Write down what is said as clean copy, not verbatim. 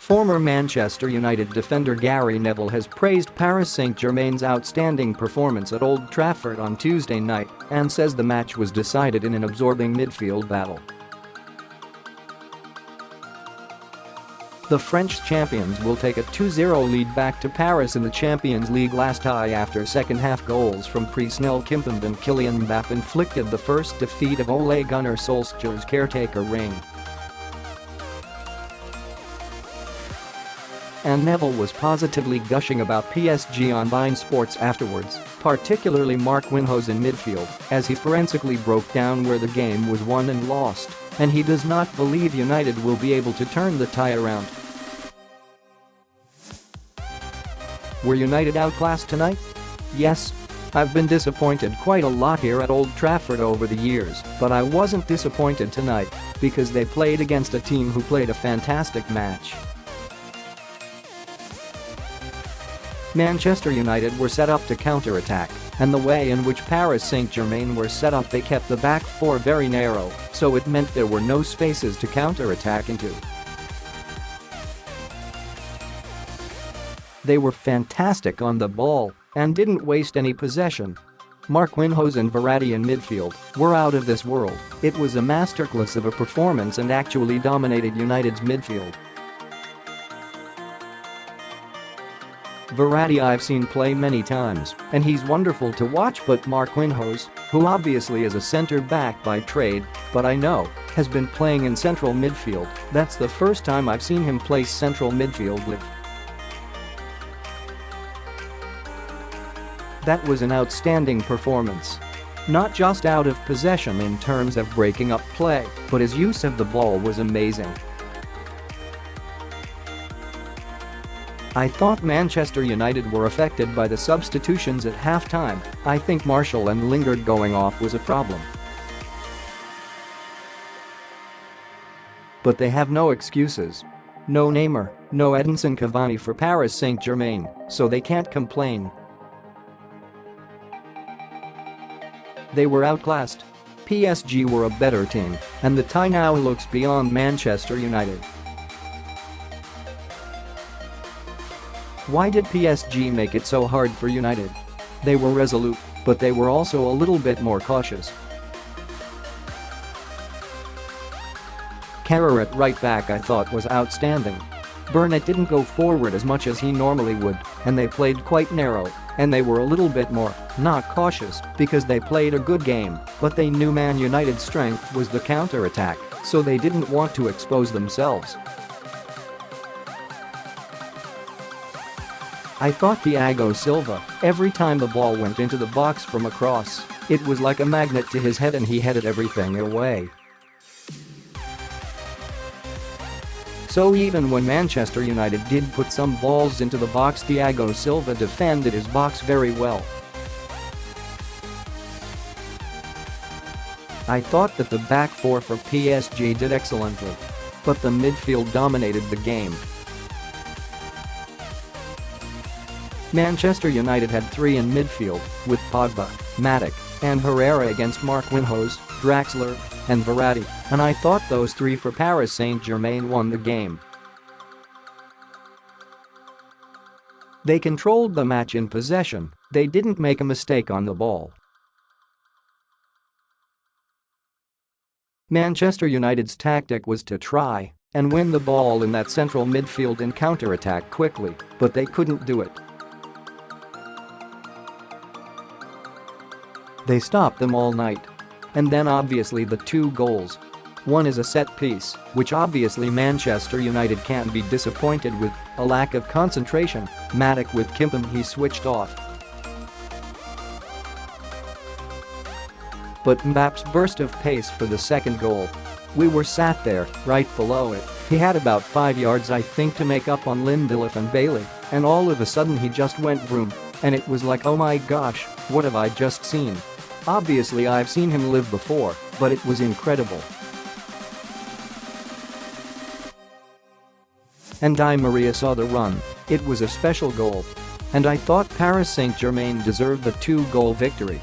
Former Manchester United defender Gary Neville has praised Paris Saint-Germain's outstanding performance at Old Trafford on Tuesday night and says the match was decided in an absorbing midfield battle. The French champions will take a 2-0 lead back to Paris in the Champions League last night after second-half goals from Presnel, Kimpembe and Kylian Mbappe inflicted the first defeat of Ole Gunnar Solskjaer's caretaker reign. And Neville was positively gushing about PSG on beIN Sports afterwards, particularly Marquinhos in midfield, as he forensically broke down where the game was won and lost, and he does not believe United will be able to turn the tie around. Were United outclassed tonight? Yes. I've been disappointed quite a lot here at Old Trafford over the years, but I wasn't disappointed tonight because they played against a team who played a fantastic match. Manchester United were set up to counter-attack, and the way in which Paris Saint-Germain were set up, they kept the back four very narrow, so it meant there were no spaces to counter-attack into. They were fantastic on the ball and didn't waste any possession. Marquinhos and Verratti in midfield were out of this world. It was a masterclass of a performance and actually dominated United's midfield. Verratti I've seen play many times, and he's wonderful to watch, but Marquinhos, who obviously is a centre-back by trade, but I know, has been playing in central midfield. That's the first time I've seen him play central midfield with. That was an outstanding performance. Not just out of possession in terms of breaking up play, but his use of the ball was amazing. I thought Manchester United were affected by the substitutions at halftime. I think Martial and Lingard going off was a problem. But they have no excuses. No Neymar, no Edinson Cavani for Paris Saint-Germain, so they can't complain. They were outclassed. PSG were a better team, and the tie now looks beyond Manchester United. Why did PSG make it so hard for United? They were resolute, but they were also a little bit more cautious. Kehrer at right back I thought was outstanding. Bernat didn't go forward as much as he normally would, and they played quite narrow, and they were a little bit more, not cautious, because they played a good game, but they knew Man United's strength was the counter-attack, so they didn't want to expose themselves. I thought Thiago Silva, every time the ball went into the box from across, it was like a magnet to his head and he headed everything away. So even when Manchester United did put some balls into the box, Thiago Silva defended his box very well. I thought that the back four for PSG did excellently, but the midfield dominated the game. Manchester United had three in midfield, with Pogba, Matic and Herrera against Marquinhos, Draxler and Verratti, and I thought those three for Paris Saint-Germain won the game. They controlled the match in possession, they didn't make a mistake on the ball. Manchester United's tactic was to try and win the ball in that central midfield and counter-attack quickly, but they couldn't do it. They stopped them all night. And then obviously the two goals. One is a set piece, which obviously Manchester United can't be disappointed with, a lack of concentration. Matic with Kimpembe, he switched off. But Mbappe's burst of pace for the second goal. We were sat there, right below it. He had about 5 yards I think to make up on Lindelof and Bailey, and all of a sudden he just went vroom. And it was like, oh my gosh, what have I just seen? Obviously I've seen him live before, but it was incredible. And Di Maria saw the run. It was a special goal. And I thought Paris Saint-Germain deserved the 2-goal victory.